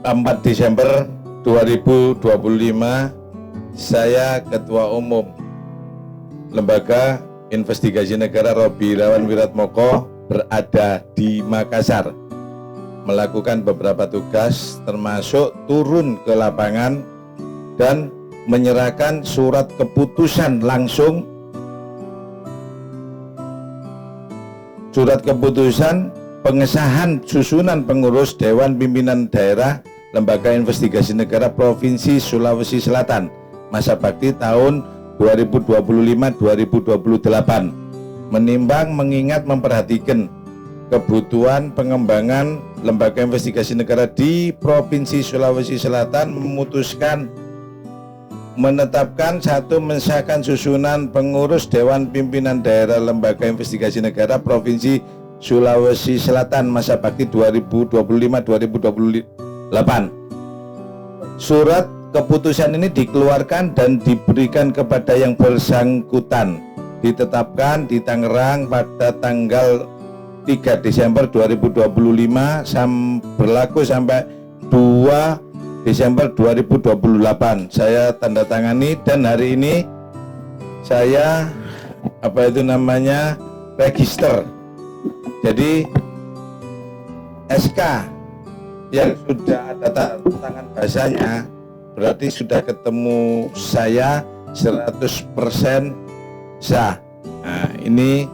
4 Desember 2025 saya Ketua Umum Lembaga Investigasi Negara Robi Irawan Wiratmoko berada di Makassar melakukan beberapa tugas termasuk turun ke lapangan dan menyerahkan surat keputusan langsung, surat keputusan pengesahan susunan pengurus Dewan Pimpinan Daerah Lembaga Investigasi Negara Provinsi Sulawesi Selatan masa bakti tahun 2025-2028, menimbang, mengingat, memperhatikan kebutuhan pengembangan lembaga investigasi negara di Provinsi Sulawesi Selatan, memutuskan menetapkan satu, mensahkan susunan pengurus Dewan Pimpinan Daerah Lembaga Investigasi Negara Provinsi Sulawesi Selatan masa bakti 2025-2028. Surat keputusan ini dikeluarkan dan diberikan kepada yang bersangkutan, ditetapkan di Tangerang pada tanggal 3 Desember 2025 berlaku sampai 2 Desember 2028. Saya tanda tangani dan hari ini saya register. Jadi SK yang sudah ada tangan basahnya berarti sudah ketemu saya 100% sah. Nah, ini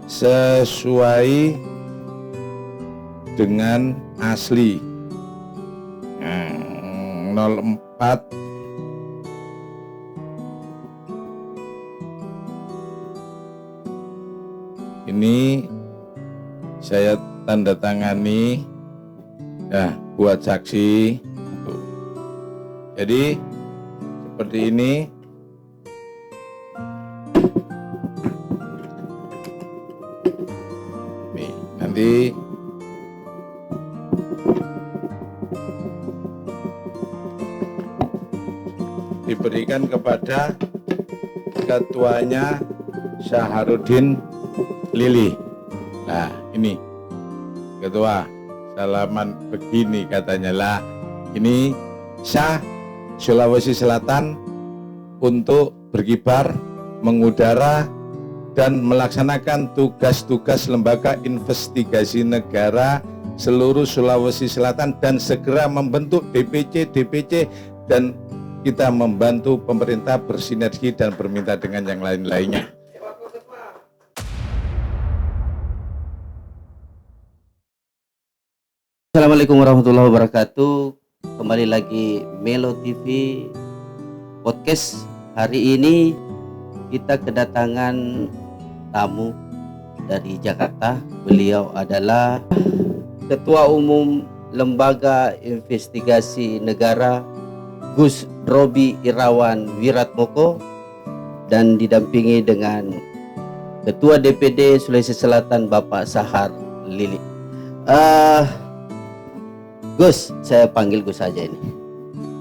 sesuai dengan asli. 04 ini saya tanda tangani ya buat saksi. Jadi seperti ini. Nih, nanti diberikan kepada ketuanya Syaharudin Lili. Nah, ini ketua, salaman begini katanya lah. Ini sah Sulawesi Selatan untuk berkibar, mengudara dan melaksanakan tugas-tugas lembaga investigasi negara seluruh Sulawesi Selatan dan segera membentuk DPC dan kita membantu pemerintah bersinergi dan berminta dengan yang lain-lainnya. Assalamualaikum warahmatullahi wabarakatuh. Kembali lagi Melo TV Podcast. Hari ini kita kedatangan tamu dari Jakarta. Beliau adalah Ketua Umum Lembaga Investigasi Negara Gus Robi Irawan Wiratmoko dan didampingi dengan Ketua DPD Sulawesi Selatan Bapak Sahar Lili. Gus, saya panggil Gus saja ini.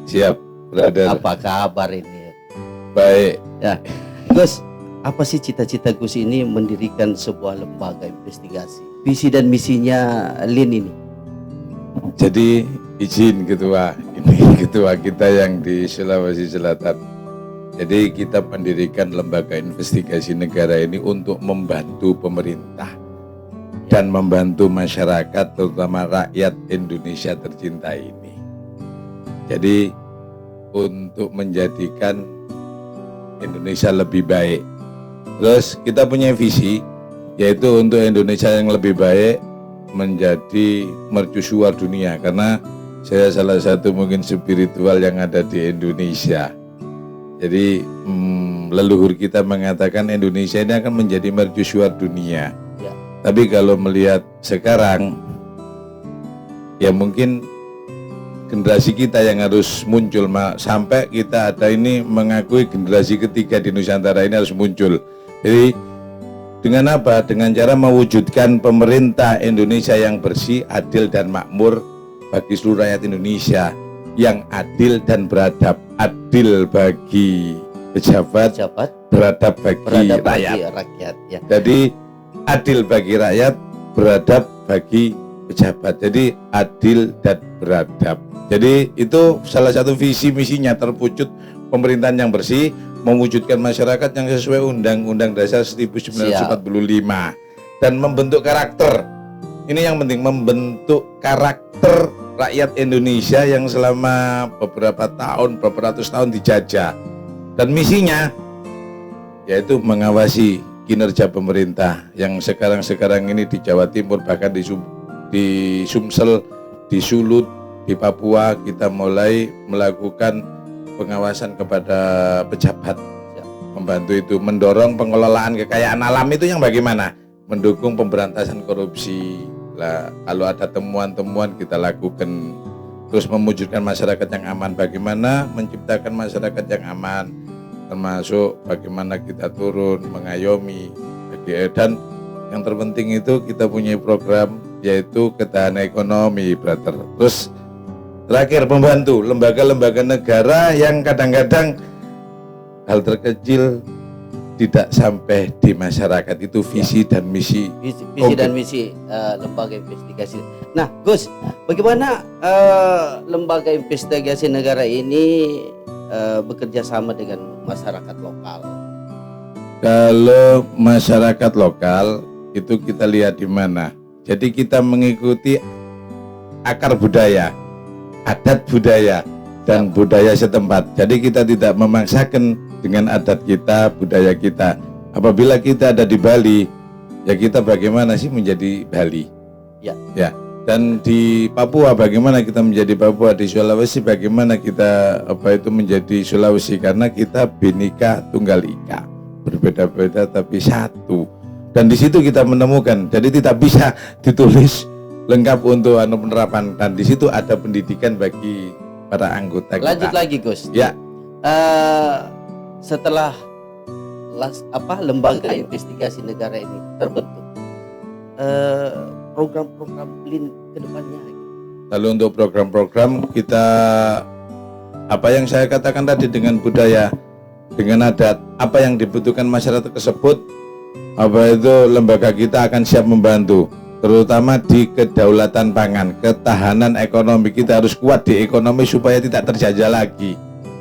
Siap, brother. Apa kabar ini? Baik. Ya, Gus, apa sih cita-cita Gus ini mendirikan sebuah lembaga investigasi? Visi dan misinya Lin ini. Jadi izin ketua, ini ketua kita yang di Sulawesi Selatan. Jadi kita mendirikan lembaga investigasi negara ini untuk membantu pemerintah dan membantu masyarakat, terutama rakyat Indonesia tercinta ini. Jadi untuk menjadikan Indonesia lebih baik. Terus kita punya visi, yaitu untuk Indonesia yang lebih baik menjadi mercusuar dunia, karena saya salah satu mungkin spiritual yang ada di Indonesia. Jadi leluhur kita mengatakan Indonesia ini akan menjadi mercusuar dunia. Ya. Tapi kalau melihat sekarang, ya mungkin generasi kita yang harus muncul, sampai kita ada ini mengakui generasi ketiga di Nusantara ini harus muncul. Jadi dengan apa? Dengan cara mewujudkan pemerintah Indonesia yang bersih, adil dan makmur bagi seluruh rakyat Indonesia, yang adil dan beradab. Adil bagi pejabat, beradab bagi rakyat. Ya. Jadi adil bagi rakyat, beradab bagi pejabat. Jadi adil dan beradab. Jadi itu salah satu visi misinya, terwujud pemerintahan yang bersih, mewujudkan masyarakat yang sesuai Undang-Undang Dasar 1945 dan membentuk karakter. Ini yang penting, membentuk karakter rakyat Indonesia yang selama beberapa tahun, beberapa ratus tahun dijajah. Dan misinya yaitu mengawasi kinerja pemerintah yang sekarang ini di Jawa Timur, bahkan di Sumsel, di Sulut, di Papua kita mulai melakukan pengawasan kepada pejabat, membantu itu, mendorong pengelolaan kekayaan alam itu yang bagaimana, mendukung pemberantasan korupsi. Lah, kalau ada temuan-temuan kita lakukan, terus mewujudkan masyarakat yang aman, bagaimana menciptakan masyarakat yang aman, termasuk bagaimana kita turun mengayomi, dan yang terpenting itu kita punya program yaitu ketahanan ekonomi, brother. Terus terakhir, membantu lembaga-lembaga negara yang kadang-kadang hal terkecil tidak sampai di masyarakat, itu visi dan misi. Visi dan misi lembaga investigasi. Nah, Gus, bagaimana lembaga investigasi negara ini bekerja sama dengan masyarakat lokal? Kalau masyarakat lokal itu kita lihat di mana. Jadi kita mengikuti akar budaya, adat budaya dan budaya setempat. Jadi kita tidak memaksakan dengan adat kita, budaya kita. Apabila kita ada di Bali, ya kita bagaimana sih menjadi Bali? Ya. Dan di Papua bagaimana kita menjadi Papua, di Sulawesi bagaimana kita menjadi Sulawesi, karena kita Bhinneka Tunggal Ika, berbeda-beda tapi satu. Dan di situ kita menemukan, jadi tidak bisa ditulis lengkap untuk penerapan, dan di situ ada pendidikan bagi para anggota kita. Lanjut lagi, Gus. Ya. Setelah lembaga investigasi negara ini terbentuk, program-program LIN ke depannya. Lalu untuk program-program kita, apa yang saya katakan tadi, dengan budaya, dengan adat, apa yang dibutuhkan masyarakat tersebut, lembaga kita akan siap membantu, terutama di kedaulatan pangan, ketahanan ekonomi. Kita harus kuat di ekonomi supaya tidak terjajah lagi.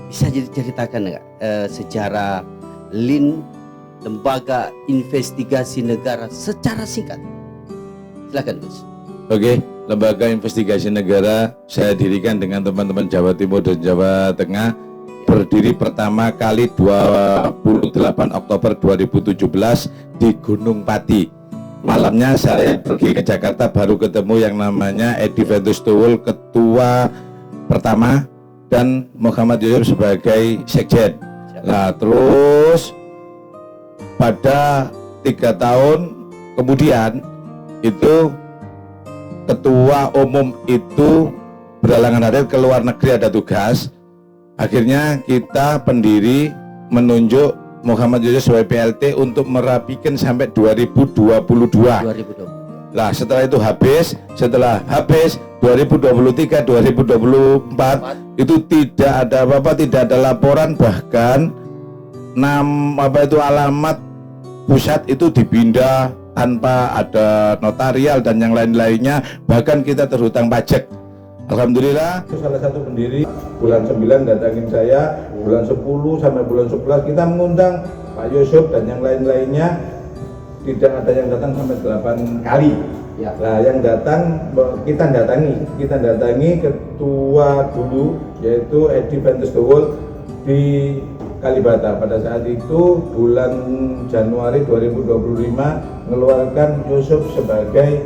Bisa ceritakan nggak sejarah LIN, lembaga investigasi negara, secara singkat? Silakan, Gus. Oke, lembaga investigasi negara saya dirikan dengan teman-teman Jawa Timur dan Jawa Tengah, berdiri pertama kali 28 Oktober 2017 di Gunung Pati. Malamnya saya pergi ke Jakarta, baru ketemu yang namanya Edi Ventus Towul, ketua pertama, dan Muhammad Yusuf sebagai sekjen. Nah, terus pada 3 tahun kemudian itu ketua umum itu berhalangan hadir ke luar negeri, ada tugas. Akhirnya kita pendiri menunjuk Muhammad Yusuf sebagai PLT untuk merapikan sampai 2022. Nah, setelah itu setelah habis 2023, 2024 itu tidak ada apa-apa, tidak ada laporan, bahkan alamat pusat itu dipindah tanpa ada notarial dan yang lain-lainnya, bahkan kita terhutang pajak. Alhamdulillah, itu salah satu pendiri. Bulan 9 datangin saya, bulan 10 sampai bulan 11 kita mengundang Pak Yusuf dan yang lain-lainnya. Tidak ada yang datang sampai 8 kali. Ya. Nah, yang datang kita datangi ketua dulu yaitu Edi Ventus Towul di Kalibata. Pada saat itu bulan Januari 2025 mengeluarkan Yusuf sebagai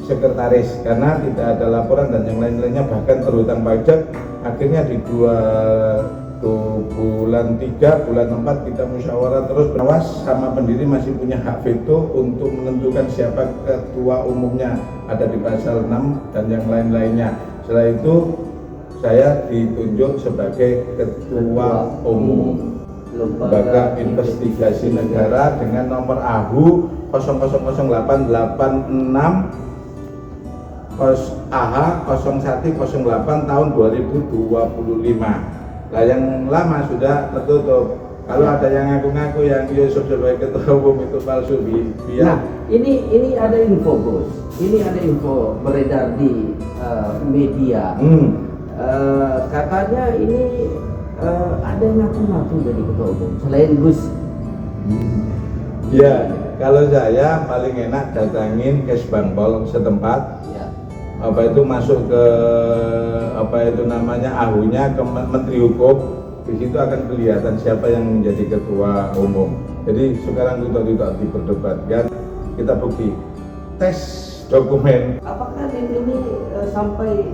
sekretaris karena tidak ada laporan dan yang lain-lainnya, bahkan terhutang pajak. Akhirnya di bulan 3, bulan 4 kita musyawarah terus. Pengawas sama pendiri masih punya hak veto untuk menentukan siapa ketua umumnya, ada di pasal 6 dan yang lain-lainnya. Setelah itu saya ditunjuk sebagai ketua umum Lembaga Investigasi Negara dengan nomor AHU 000886 AH 0108 tahun 2025. Nah, yang lama sudah tertutup. Kalau ada yang ngaku-ngaku yang Yusuf sebagai ketua umum itu palsu, Nah, ini ada info bos. Ini ada info beredar di media. Katanya ini ada yang ngaku-ngaku jadi ketua umum selain Gus. Ya, kalau saya paling enak datangin Kesbangpol setempat. Ya. Apa itu masuk ke apa itu namanya ahunya ke Menteri Hukum, di situ akan kelihatan siapa yang menjadi ketua umum. Jadi sekarang tidak diperdebatkan, kita bukti tes dokumen. Apakah ini sampai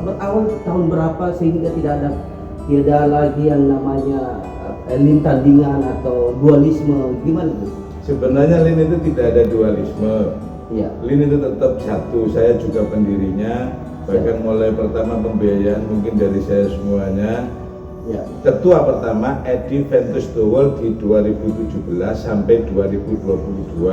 berawal tahun berapa sehingga tidak lagi yang namanya lintandingan atau dualisme, gimana Bu? Sebenarnya LIN itu tidak ada dualisme. Iya. LIN itu tetap satu, saya juga pendirinya, bahkan mulai pertama pembiayaan mungkin dari saya semuanya. Ya. Ketua pertama Edi Ventus Towel di 2017 sampai 2022.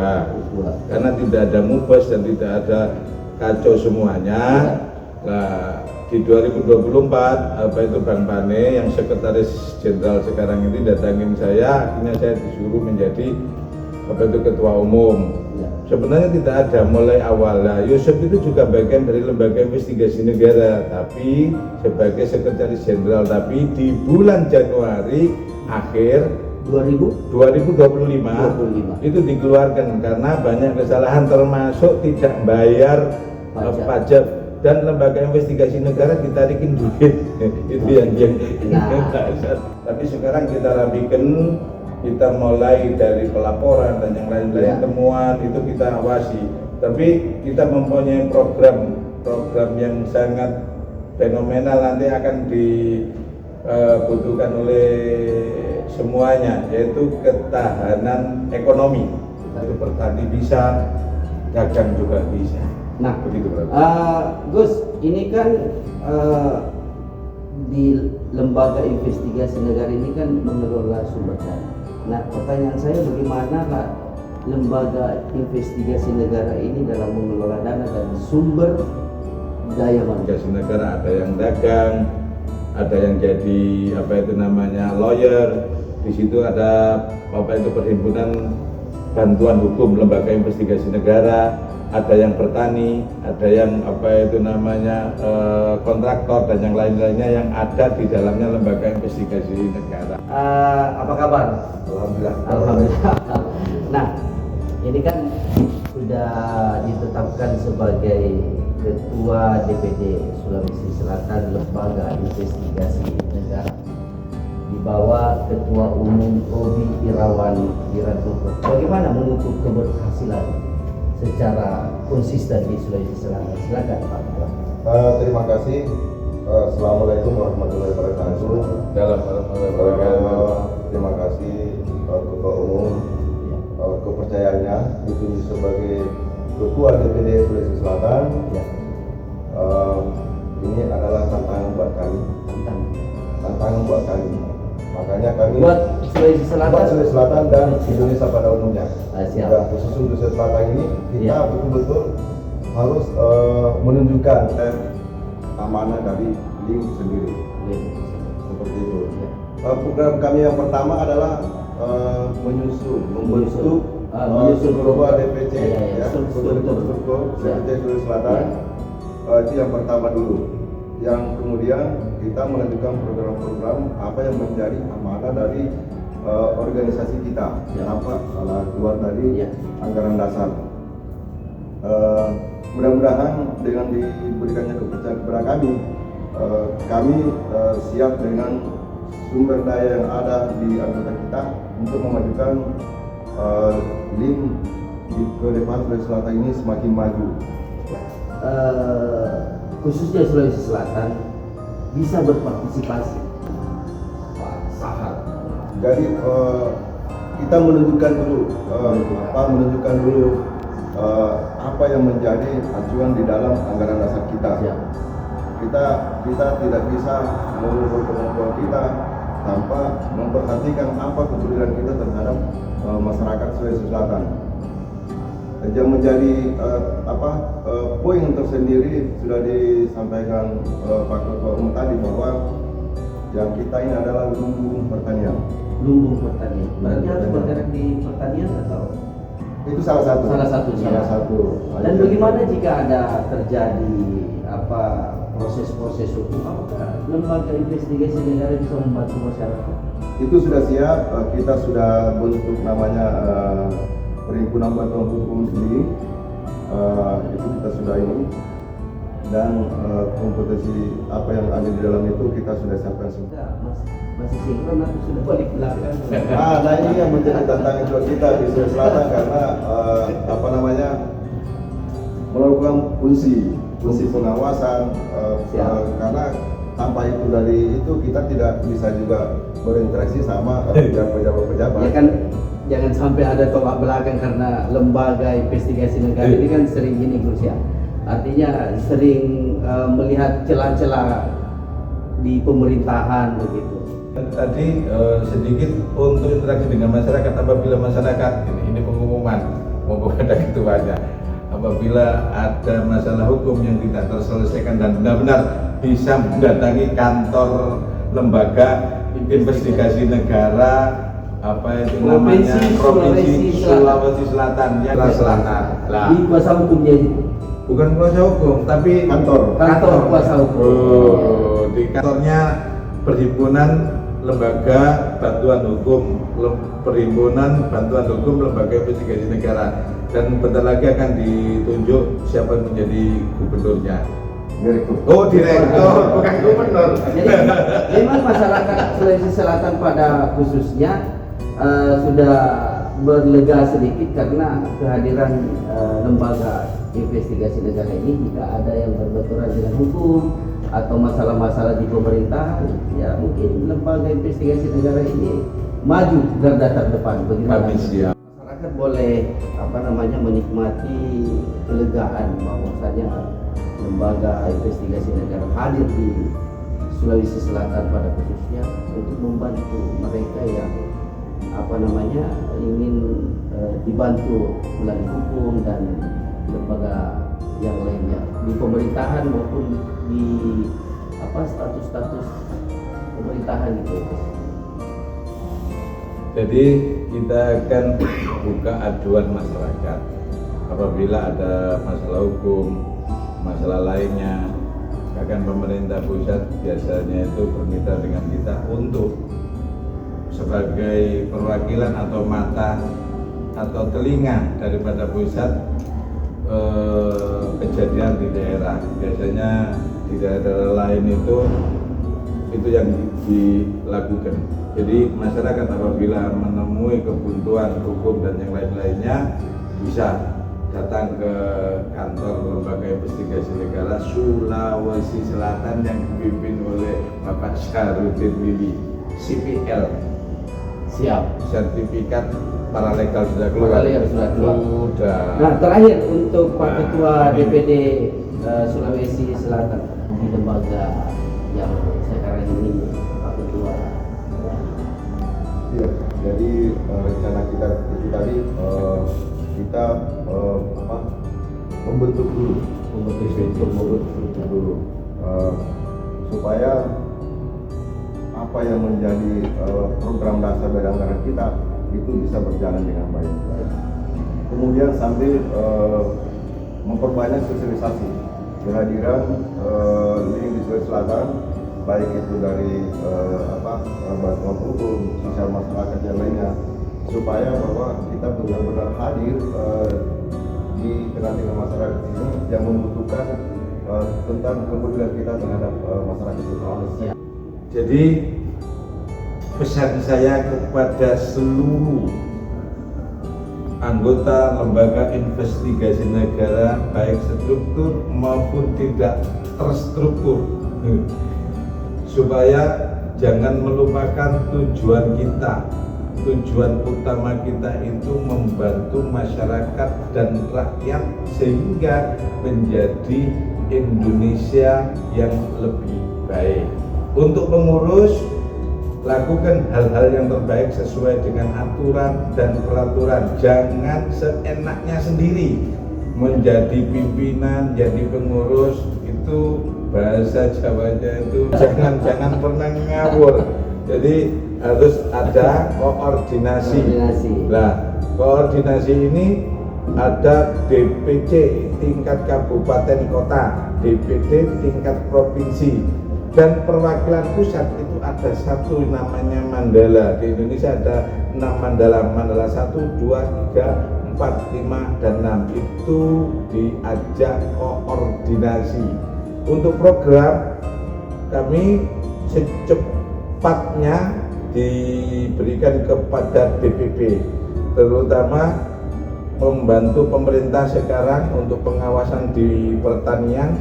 Karena tidak ada mubas dan tidak ada kacau semuanya. Nah, di 2024 apa itu Bang Pane yang sekretaris jenderal sekarang ini datangin saya, akhirnya saya disuruh menjadi apa itu ketua umum. Sebenarnya tidak ada mulai awal. Nah, Yusuf itu juga bagian dari lembaga investigasi negara, tapi sebagai sekretaris jenderal. Tapi di bulan Januari akhir 2025 itu dikeluarkan karena banyak kesalahan termasuk tidak bayar pajak dan lembaga investigasi negara ditarikin duit. Itu yang tapi sekarang kita rapikan, kita mulai dari pelaporan dan yang lain-lain temuan itu kita awasi. Tapi kita mempunyai program yang sangat fenomenal, nanti akan dibutuhkan oleh semuanya, yaitu ketahanan ekonomi. Itu petani bisa, dagang juga bisa. Nah, begitu Gus, ini kan di lembaga investigasi negara ini kan mengelola sumber daya. Nah, pertanyaan saya bagaimana Pak lembaga investigasi negara ini dalam mengelola dana dan sumber daya manusia? Investigasi negara ada yang dagang, ada yang jadi apa itu namanya lawyer. Di situ ada apa itu perhimpunan bantuan hukum lembaga investigasi negara, ada yang bertani, ada yang apa itu namanya kontraktor dan yang lain-lainnya yang ada di dalamnya lembaga investigasi negara. Apa kabar? Alhamdulillah. Alhamdulillah. Nah, ini kan sudah ditetapkan sebagai Ketua DPD Sulawesi Selatan Lembaga Investigasi Negara di bawah Ketua Umum Robi Irawan Wiranto. Bagaimana mengukur keberhasilan secara konsisten di Sulawesi Selatan? Silakan Pak. Terima kasih. Assalamualaikum warahmatullahi wabarakatuh. Terima kasih Ketua Umum kepercayaannya dipilih sebagai Ketua DPD Sulawesi Selatan. Ini adalah tantangan buat kami. Tantangan buat kami. Makanya kami buat Sulawesi Selatan dan Indonesia pada umumnya. Siap. Khusus Sulawesi Selatan ini kita betul-betul harus menunjukkan amanah dari LIN sendiri. Seperti itu. Program kami yang pertama adalah membentuk beberapa DPC struktur DPC Sulawesi Selatan. Itu yang pertama dulu. Yang kemudian kita menentukan program-program apa yang menjadi amanah dari organisasi kita tanpa salah keluar dari anggaran dasar. Mudah-mudahan dengan diberikannya kepercayaan kepada kami siap dengan sumber daya yang ada di anggota kita untuk memajukan LIN ke depan Sulawesi Selatan ini semakin maju. Khususnya Sulawesi Selatan bisa berpartisipasi Pak Sahar. Jadi kita menunjukkan dulu apa yang menjadi acuan di dalam anggaran dasar kita. Kita tidak bisa mengukur kemampuan kita tanpa memperhatikan apa kepedulian kita terhadap masyarakat Sulawesi Selatan. Yang menjadi poin tersendiri sudah disampaikan Pak Ketua Umum tadi bahwa yang kita ini adalah lumbung pertanian. lumbung pertanian. Berarti harus bergerak di pertanian atau Itu salah satu. salah satunya. Salah satu. Dan bagaimana jika ada terjadi proses-proses hukum? Apakah lembaga investigasi negara bisa membantu masyarakat? Itu sudah siap. Kita sudah bentuk namanya perhimpunan bantuan hukum sendiri. Itu kita sudah ini, dan kompetensi apa yang ada di dalam itu kita sudah siapkan semua. Masih sinkron atau sudah balik belakang? Nah ini yang menjadi tantangan buat kita di Sulawesi Selatan karena melakukan fungsi pengawasan karena tanpa itu dari itu kita tidak bisa juga berinteraksi sama pejabat-pejabat. Ya kan, jangan sampai ada tolak belakang karena lembaga investigasi negara ini kan sering ini Gus ya. Artinya sering melihat celah-celah di pemerintahan begitu. Tadi sedikit untuk interaksi dengan masyarakat. Apabila masyarakat ini pengumuman maupun ada ketuanya, apabila ada masalah hukum yang tidak terselesaikan dan benar-benar bisa mendatangi kantor lembaga investigasi negara namanya Provinsi Sulawesi Selatan ya Selatan. Di kuasa hukumnya itu. Bukan kuasa hukum, tapi kantor kuasa hukum. Di kantornya Perhimpunan Lembaga Bantuan Hukum, Perhimpunan Bantuan Hukum Lembaga Investigasi Negara, dan bentar lagi akan ditunjuk siapa yang menjadi gubernurnya. Direktur. Oh, direktur, bukan gubernur. Jadi memang masyarakat Sulawesi Selatan pada khususnya sudah berlega sedikit karena kehadiran lembaga investigasi negara ini. Jika ada yang berbenturan dengan hukum atau masalah-masalah di pemerintahan, ya mungkin lembaga investigasi negara ini maju garda terdepan. Bagaimana? Kami siap. Masyarakat boleh menikmati kelegaan bahwasanya lembaga investigasi negara hadir di Sulawesi Selatan pada khususnya untuk membantu mereka yang ingin dibantu melalui hukum dan lembaga yang lainnya di pemerintahan maupun di status-status pemerintahan gitu. Jadi kita akan buka aduan masyarakat apabila ada masalah hukum, masalah lainnya. Bahkan pemerintah pusat biasanya itu bermitra dengan kita untuk sebagai perwakilan atau mata atau telinga daripada pusat kejadian di daerah. Biasanya di daerah lain itu yang dilakukan. Jadi masyarakat apabila menemui kebuntuan hukum dan yang lain-lainnya bisa datang ke kantor lembaga investigasi negara Sulawesi Selatan yang dipimpin oleh Bapak Syarudin Lili, CPL. Siap. Sertifikat paralegal sudah keluar. Sudah. Nah, terakhir untuk Pak Ketua DPD Sulawesi Selatan di lembaga yang sekarang ini, Pak Ketua. Iya, jadi rencana kita itu tadi kita membentuk dulu supaya apa yang menjadi program dasar dari anggaran kita itu bisa berjalan dengan baik. Kemudian sambil memperbanyak sosialisasi kehadiran link di Sulawesi Selatan, baik itu dari bantuan hukum, sosial masyarakat yang lainnya, supaya bahwa kita benar-benar hadir di tengah-tengah masyarakat ini yang membutuhkan tentang kepedulian kita terhadap masyarakat Sulawesi. Jadi pesan saya kepada seluruh anggota lembaga investigasi negara, baik struktur maupun tidak terstruktur, supaya jangan melupakan tujuan kita. Tujuan utama kita itu membantu masyarakat dan rakyat sehingga menjadi Indonesia yang lebih baik. Untuk pengurus, lakukan hal-hal yang terbaik sesuai dengan aturan dan peraturan. Jangan seenaknya sendiri. Menjadi pimpinan, jadi pengurus, itu bahasa Jawanya itu jangan pernah ngawur. Jadi harus ada koordinasi. Nah, koordinasi ini ada DPC tingkat kabupaten kota, DPD tingkat provinsi, dan perwakilan pusat itu ada satu namanya Mandala. Di Indonesia ada 6 Mandala, Mandala 1, 2, 3, 4, 5, dan 6. Itu diajak koordinasi. Untuk program kami secepatnya diberikan kepada DPP, terutama membantu pemerintah sekarang untuk pengawasan di pertanian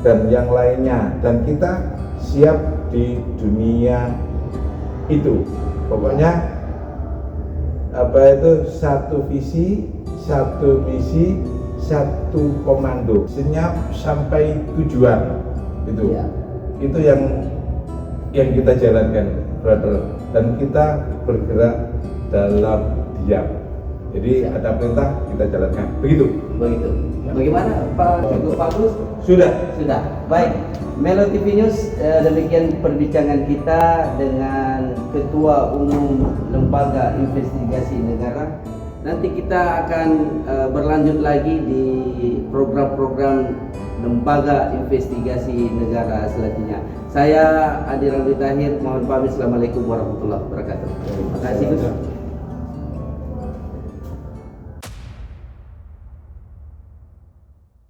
dan yang lainnya, dan kita siap di dunia itu. Pokoknya satu visi, satu misi, satu komando, senyap sampai tujuan. Itu yang kita jalankan, brother, dan kita bergerak dalam diam. Jadi ada perintah, kita jalankan. Begitu. Bagaimana Pak Cukup Bagus? Sudah. Baik. Melo TV News, demikian perbincangan kita dengan Ketua Umum Lembaga Investigasi Negara. Nanti kita akan berlanjut lagi di program-program Lembaga Investigasi Negara selanjutnya. Saya Adi Ramli Tahir, mohon pamit. Assalamualaikum warahmatullahi wabarakatuh. Terima kasih.